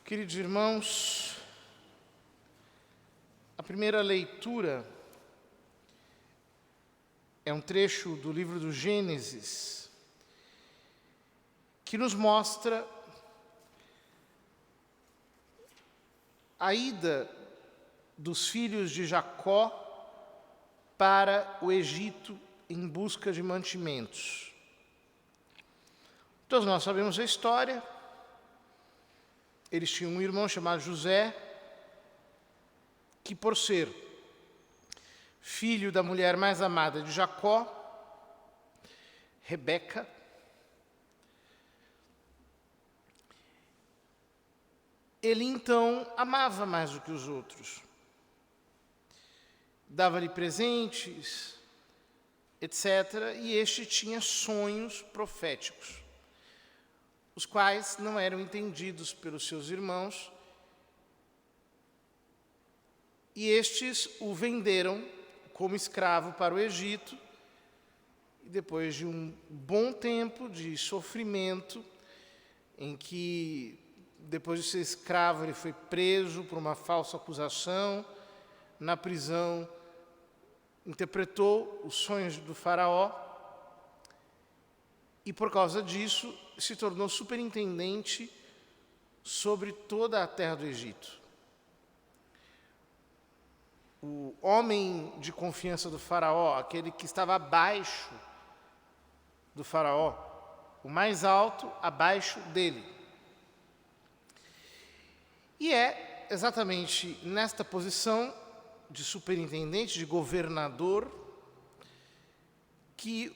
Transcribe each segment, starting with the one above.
Queridos irmãos, a primeira leitura é um trecho do livro do Gênesis, que nos mostra a ida dos filhos de Jacó para o Egito em busca de mantimentos. Todos nós sabemos a história. Eles tinham um irmão chamado José, que por ser filho da mulher mais amada de Jacó, Rebeca, ele então amava mais do que os outros. Dava-lhe presentes, etc. E este tinha sonhos proféticos, os quais não eram entendidos pelos seus irmãos, e estes o venderam como escravo para o Egito, e depois de um bom tempo de sofrimento, em que, depois de ser escravo, ele foi preso por uma falsa acusação, na prisão, interpretou os sonhos do faraó, e por causa disso se tornou superintendente sobre toda a terra do Egito. O homem de confiança do faraó, aquele que estava abaixo do faraó, o mais alto abaixo dele. E é exatamente nesta posição de superintendente, de governador, que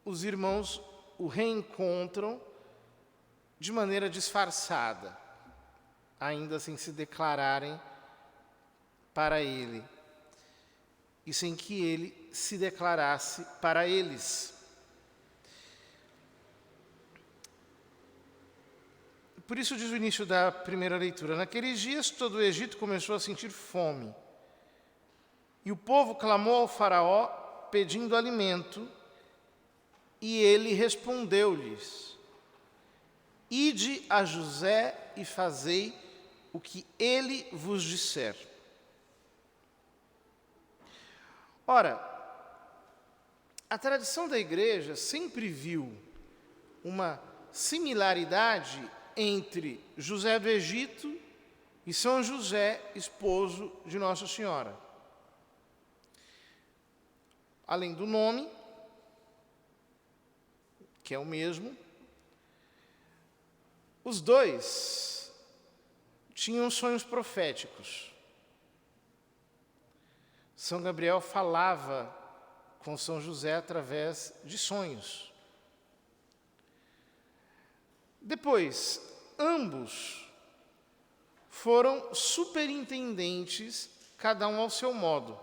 os irmãos o reencontram de maneira disfarçada, ainda sem se declararem para ele, e sem que ele se declarasse para eles. Por isso diz o início da primeira leitura: naqueles dias todo o Egito começou a sentir fome, e o povo clamou ao faraó pedindo alimento, e ele respondeu-lhes: ide a José e fazei o que ele vos disser. Ora, a tradição da igreja sempre viu uma similaridade entre José do Egito e São José, esposo de Nossa Senhora. Além do nome, que é o mesmo, os dois tinham sonhos proféticos. São Gabriel falava com São José através de sonhos. Depois, ambos foram superintendentes, cada um ao seu modo.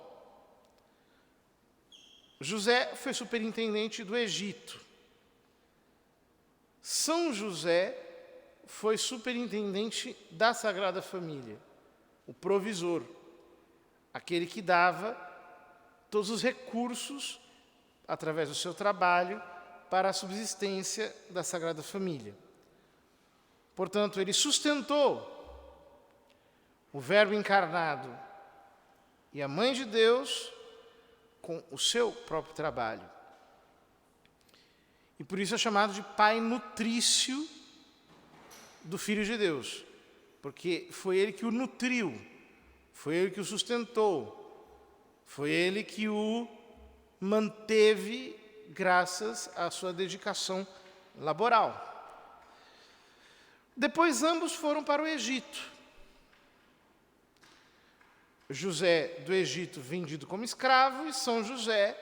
José foi superintendente do Egito. São José foi superintendente da Sagrada Família, o provisor, aquele que dava todos os recursos, através do seu trabalho, para a subsistência da Sagrada Família. Portanto, ele sustentou o Verbo encarnado e a Mãe de Deus com o seu próprio trabalho. E por isso é chamado de pai nutrício do Filho de Deus, porque foi ele que o nutriu, foi ele que o sustentou, foi ele que o manteve graças à sua dedicação laboral. Depois ambos foram para o Egito. José do Egito vendido como escravo e São José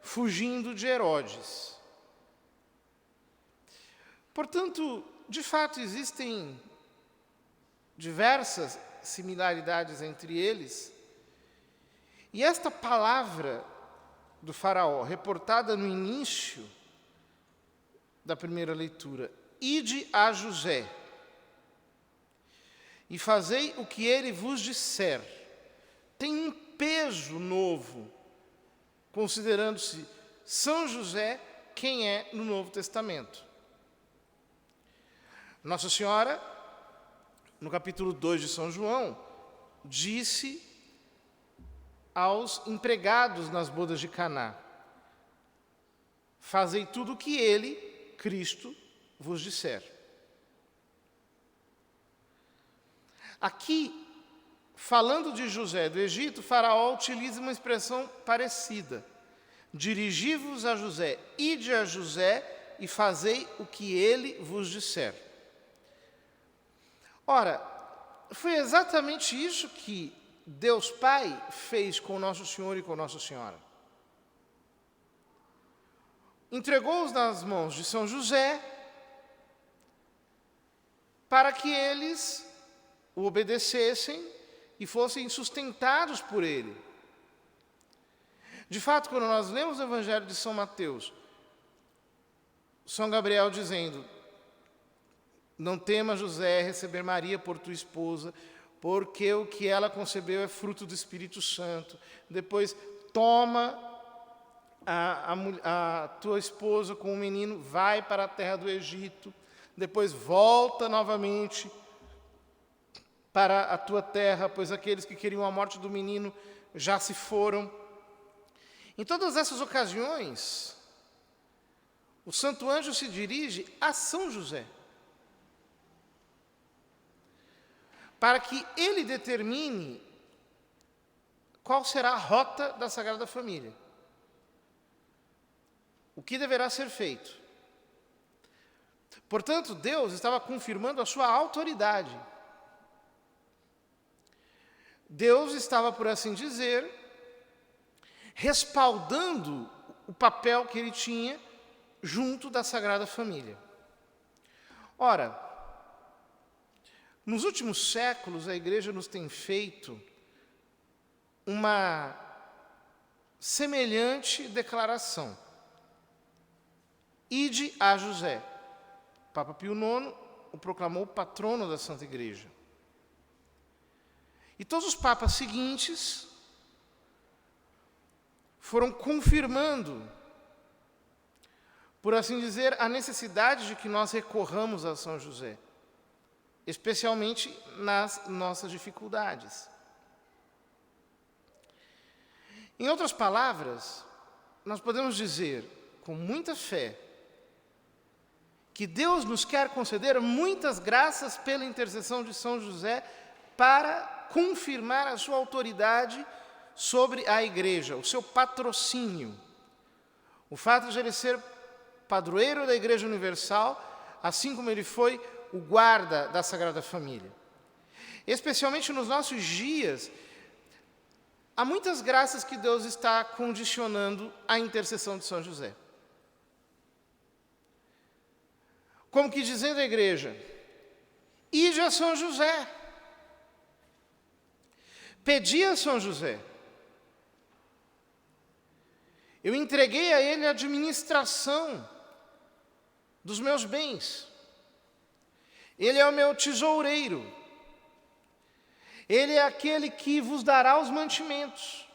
fugindo de Herodes. Portanto, de fato, existem diversas similaridades entre eles. E esta palavra do faraó, reportada no início da primeira leitura, ide a José e fazei o que ele vos disser, tem um peso novo, considerando-se São José quem é no Novo Testamento. Nossa Senhora no capítulo 2 de São João, disse aos empregados nas bodas de Caná: fazei tudo o que ele, Cristo, vos disser. Aqui, falando de José do Egito, Faraó utiliza uma expressão parecida: dirigi-vos a José, ide a José e fazei o que ele vos disser. Ora, foi exatamente isso que Deus Pai fez com o Nosso Senhor e com Nossa Senhora. Entregou-os nas mãos de São José para que eles o obedecessem e fossem sustentados por ele. De fato, quando nós lemos o Evangelho de São Mateus, São Gabriel dizendo: não tema, José, receber Maria por tua esposa, porque o que ela concebeu é fruto do Espírito Santo. Depois, toma a tua esposa com o menino, vai para a terra do Egito. Depois, volta novamente para a tua terra, pois aqueles que queriam a morte do menino já se foram. Em todas essas ocasiões, o santo anjo se dirige a São José, para que ele determine qual será a rota da Sagrada Família, o que deverá ser feito. Portanto, Deus estava confirmando a sua autoridade. Deus estava, por assim dizer, respaldando o papel que ele tinha junto da Sagrada Família. Ora, nos últimos séculos, a Igreja nos tem feito uma semelhante declaração: ide a José. O Papa Pio IX o proclamou patrono da Santa Igreja. E todos os papas seguintes foram confirmando, por assim dizer, a necessidade de que nós recorramos a São José, especialmente nas nossas dificuldades. Em outras palavras, nós podemos dizer, com muita fé, que Deus nos quer conceder muitas graças pela intercessão de São José para confirmar a sua autoridade sobre a Igreja, o seu patrocínio. O fato de ele ser padroeiro da Igreja Universal, assim como ele foi o guarda da Sagrada Família. Especialmente nos nossos dias, há muitas graças que Deus está condicionando à intercessão de São José. Como que dizendo à Igreja: ide a São José, pedi a São José, eu entreguei a ele a administração dos meus bens, ele é o meu tesoureiro, ele é aquele que vos dará os mantimentos,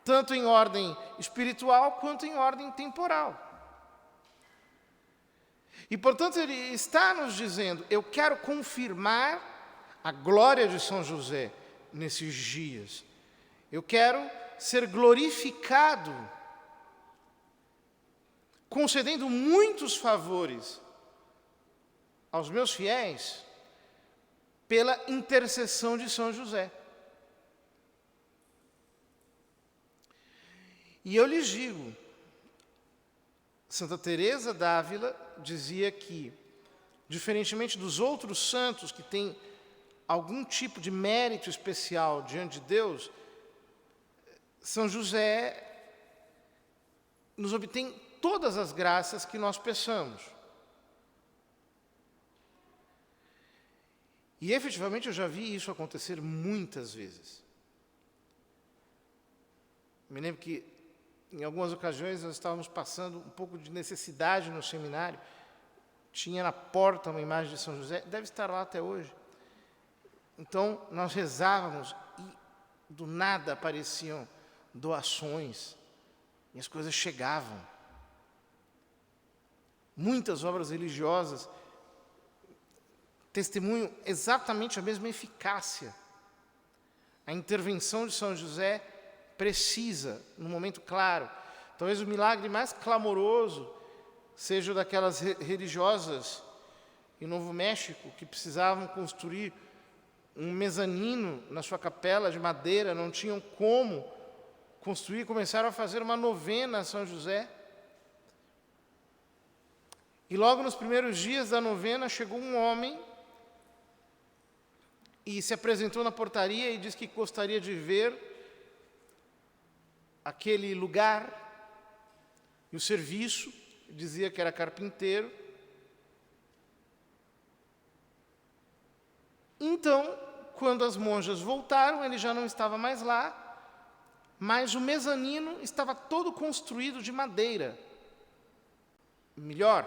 tanto em ordem espiritual quanto em ordem temporal. E, portanto, ele está nos dizendo: eu quero confirmar a glória de São José nesses dias. Eu quero ser glorificado, concedendo muitos favores aos meus fiéis pela intercessão de São José. E eu lhes digo, Santa Teresa d'Ávila dizia que, diferentemente dos outros santos que têm algum tipo de mérito especial diante de Deus, São José nos obtém todas as graças que nós peçamos. E efetivamente eu já vi isso acontecer muitas vezes. Me lembro que em algumas ocasiões nós estávamos passando um pouco de necessidade no seminário. Tinha na porta uma imagem de São José, deve estar lá até hoje. Então nós rezávamos e do nada apareciam doações e as coisas chegavam. Muitas obras religiosas testemunham exatamente a mesma eficácia. A intervenção de São José precisa, no momento claro. Talvez o milagre mais clamoroso seja o daquelas religiosas em Novo México que precisavam construir um mezanino na sua capela de madeira, não tinham como construir, começaram a fazer uma novena a São José. E logo nos primeiros dias da novena chegou um homem e se apresentou na portaria e disse que gostaria de ver aquele lugar e o serviço. Dizia que era carpinteiro. Então, quando as monjas voltaram, ele já não estava mais lá, mas o mezanino estava todo construído de madeira. Melhor,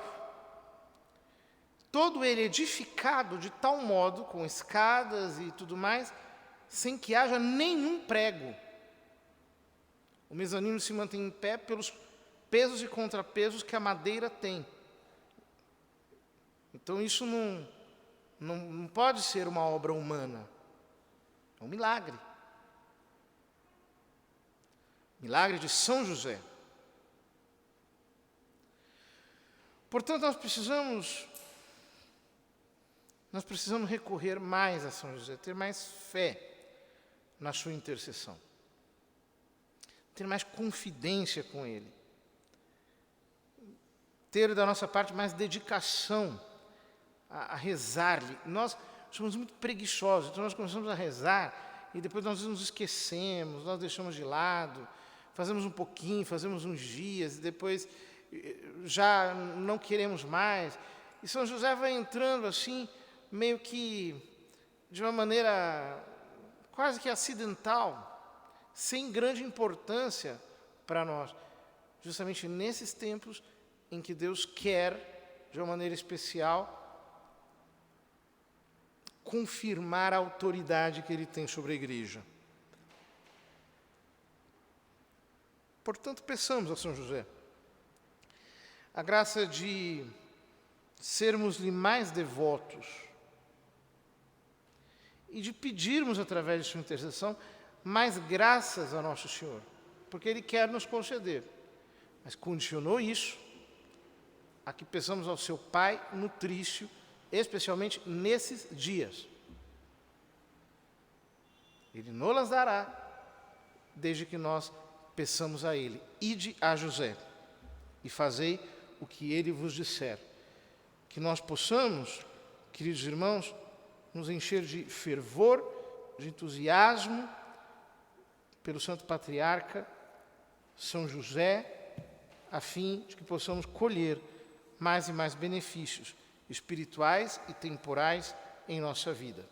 todo ele edificado de tal modo, com escadas e tudo mais, sem que haja nenhum prego. O mezanino se mantém em pé pelos pesos e contrapesos que a madeira tem. Então isso não pode ser uma obra humana. É um milagre. Milagre de São José. Portanto, nós precisamos recorrer mais a São José, ter mais fé na sua intercessão, ter mais confidência com ele, ter da nossa parte mais dedicação a rezar-lhe. Nós somos muito preguiçosos, então nós começamos a rezar e depois nós nos esquecemos, nós deixamos de lado, fazemos um pouquinho, fazemos uns dias e depois já não queremos mais. E São José vai entrando assim, meio que de uma maneira quase que acidental, sem grande importância para nós, justamente nesses tempos em que Deus quer, de uma maneira especial, confirmar a autoridade que Ele tem sobre a Igreja. Portanto, peçamos a São José a graça de sermos-lhe mais devotos e de pedirmos, através de sua intercessão, mais graças a Nosso Senhor, porque Ele quer nos conceder. Mas condicionou isso a que peçamos ao seu Pai nutrício, especialmente nesses dias. Ele nos dará, desde que nós peçamos a Ele. Ide a José e fazei o que Ele vos disser. Que nós possamos, queridos irmãos, nos encher de fervor, de entusiasmo pelo Santo Patriarca, São José, a fim de que possamos colher mais e mais benefícios espirituais e temporais em nossa vida.